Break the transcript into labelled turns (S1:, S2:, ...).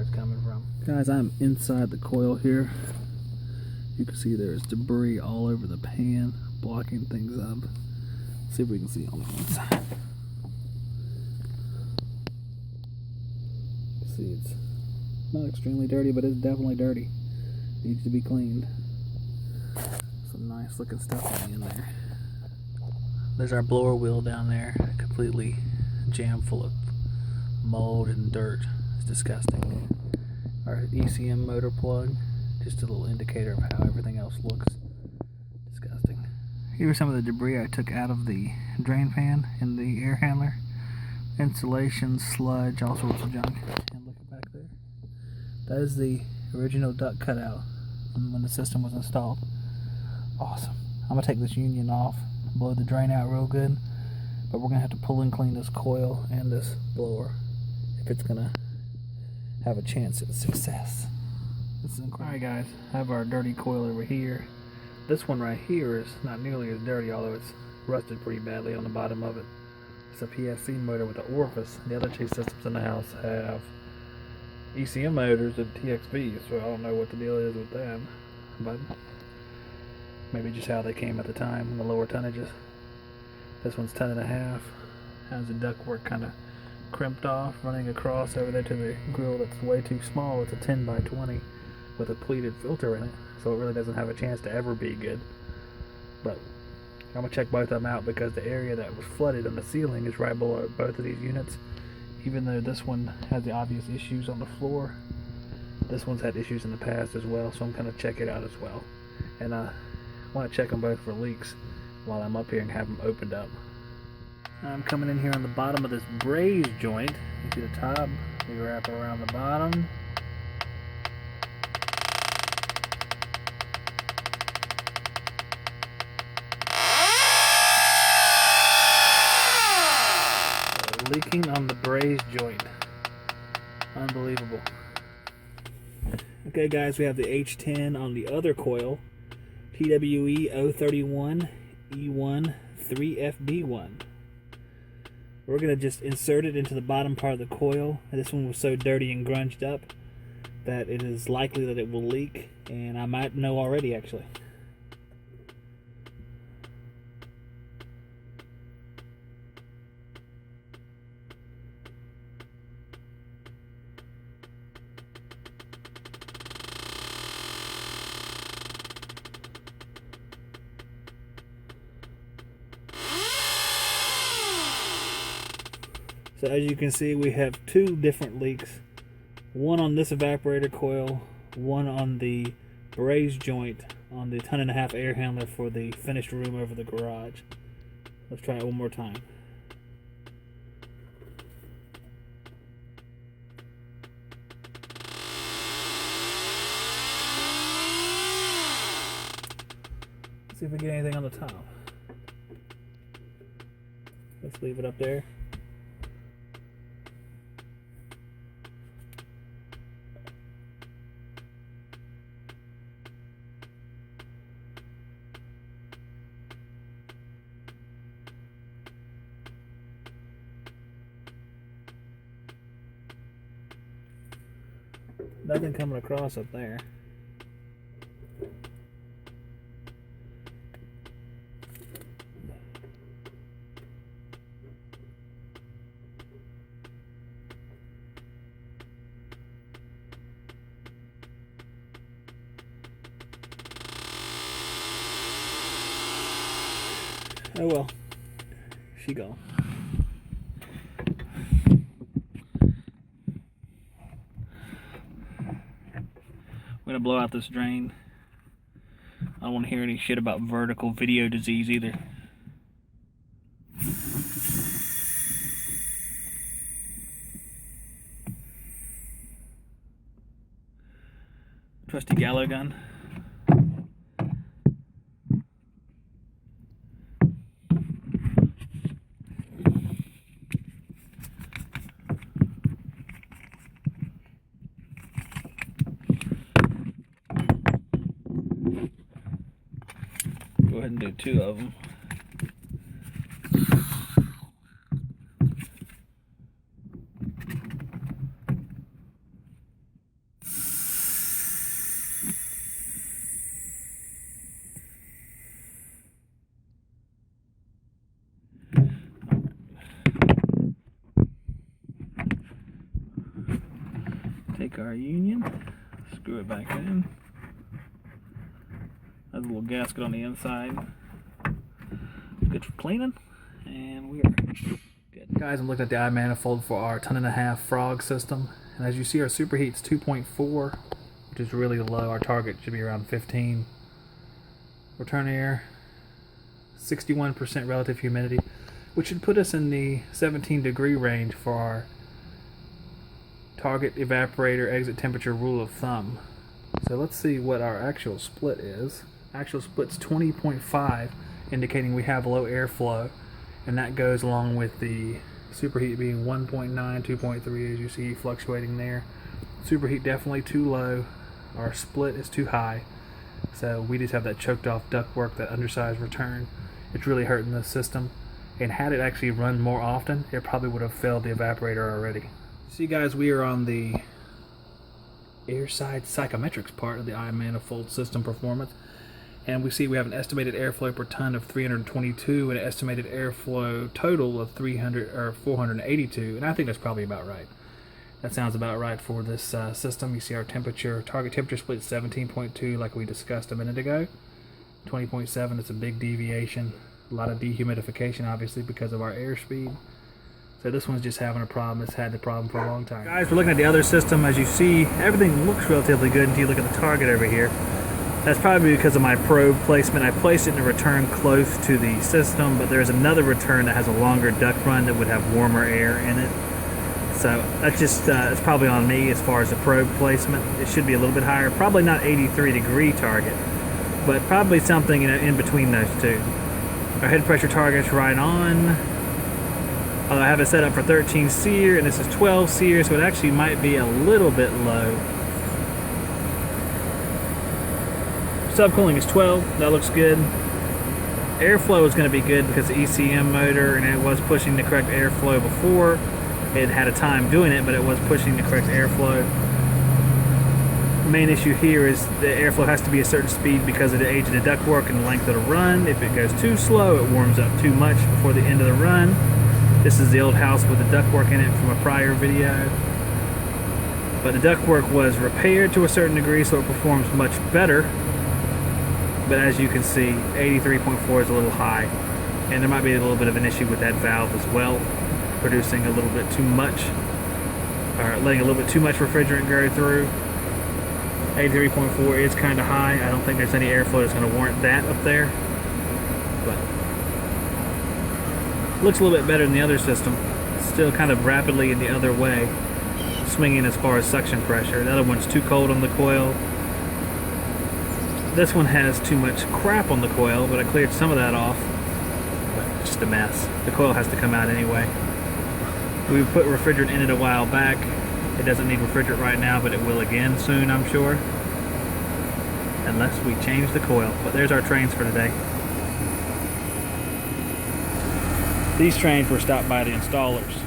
S1: it's coming from.
S2: Guys, I'm inside the coil here. You can see there's debris all over the pan, blocking things up. Let's see if we can see on the inside. See, it's not extremely dirty, but it's definitely dirty. Needs to be cleaned. Some nice looking stuff in there. There's our blower wheel down there, completely jammed full of mold and dirt. It's disgusting. Our ECM motor plug, just a little indicator of how everything else looks. Disgusting. Here's some of the debris I took out of the drain pan in the air handler. Insulation, sludge, all sorts of junk. And look back there. That is the original duct cutout from when the system was installed. Awesome. I'm going to take this union off, blow the drain out real good, but we're going to have to pull and clean this coil and this blower if it's going to have a chance at success. This is incredible. Alright guys, I have our dirty coil over here. This one right here is not nearly as dirty, although it's rusted pretty badly on the bottom of it. It's a PSC motor with an orifice. The other two systems in the house have ECM motors and TXVs, so I don't know what the deal is with that, but maybe just how they came at the time, the lower tonnages. This one's 10.5, has the ductwork kind of crimped off, running across over there to the grill that's way too small. It's a 10 by 20 with a pleated filter in it, so it really doesn't have a chance to ever be good. But I'm gonna check both of them out because the area that was flooded on the ceiling is right below both of these units. Even though this one has the obvious issues on the floor, this one's had issues in the past as well, so I'm gonna check it out as well. And I want to check them both for leaks while I'm up here and have them opened up. I'm coming in here on the bottom of this braze joint. You see the top, we wrap around the bottom. Leaking on the braze joint. Unbelievable. Okay guys, we have the H10 on the other coil. TWE 031 E1 3FB1. We're going to just insert it into the bottom part of the coil. This one was so dirty and grunged up that it is likely that it will leak, and I might know already actually. So as you can see, we have two different leaks. One on this evaporator coil, one on the braze joint on the 10.5 air handler for the finished room over the garage. Let's try it one more time. Let's see if we get anything on the top. Let's leave it up there. Nothing coming across up there. Oh well, she gone. I'm gonna blow out this drain. I don't want to hear any shit about vertical video disease either. Trusty gallows gun. Go ahead and do two of them. our union, screw it back in. Has a little gasket on the inside. Good for cleaning, and we are good. Guys, I'm looking at the eye manifold for our 1.5-ton frog system, and as you see, our superheat's 2.4, which is really low. Our target should be around 15. Return air, 61% relative humidity, which should put us in the 17-degree range for our target evaporator exit temperature rule of thumb. So let's see what our actual split is. Actual split's 20.5, indicating we have low airflow, and that goes along with the superheat being 1.9, 2.3, as you see fluctuating there. Superheat definitely too low. Our split is too high, so we just have that choked off ductwork, that undersized return. It's really hurting the system, and had it actually run more often, it probably would have failed the evaporator already. See guys, we are on the airside psychometrics part of the eye manifold system performance, and we see we have an estimated airflow per ton of 322 and an estimated airflow total of 482, and I think that's probably about right. That sounds about right for this system. You see our temperature, target temperature split is 17.2 like we discussed a minute ago. 20.7, it's a big deviation. A lot of dehumidification obviously because of our airspeed. So this one's just having a problem. It's had the problem for a long time. Guys, we're looking at the other system. As you see, everything looks relatively good until you look at the target over here. That's probably because of my probe placement. I placed it in a return close to the system, but there's another return that has a longer duct run that would have warmer air in it. So that's just, it's probably on me as far as the probe placement. It should be a little bit higher. Probably not 83-degree target, but probably something in between those two. Our head pressure target's right on. I have it set up for 13 SEER, and this is 12 SEER, so it actually might be a little bit low. Subcooling is 12, that looks good. Airflow is going to be good because the ECM motor, and it was pushing the correct airflow before. It had a time doing it, but it was pushing the correct airflow. The main issue here is the airflow has to be a certain speed because of the age of the ductwork and the length of the run. If it goes too slow, it warms up too much before the end of the run. This is the old house with the ductwork in it from a prior video. But the ductwork was repaired to a certain degree, so it performs much better. But as you can see, 83.4 is a little high. And there might be a little bit of an issue with that valve as well, producing a little bit too much, or letting a little bit too much refrigerant go through. 83.4 is kind of high. I don't think there's any airflow that's going to warrant that up there. But looks a little bit better than the other system. Still kind of rapidly in the other way, swinging as far as suction pressure. The other one's too cold on the coil. This one has too much crap on the coil, but I cleared some of that off. But it's just a mess. The coil has to come out anyway. We put refrigerant in it a while back. It doesn't need refrigerant right now, but it will again soon, I'm sure. Unless we change the coil. But there's our trains for today. These trains were stopped by the installers.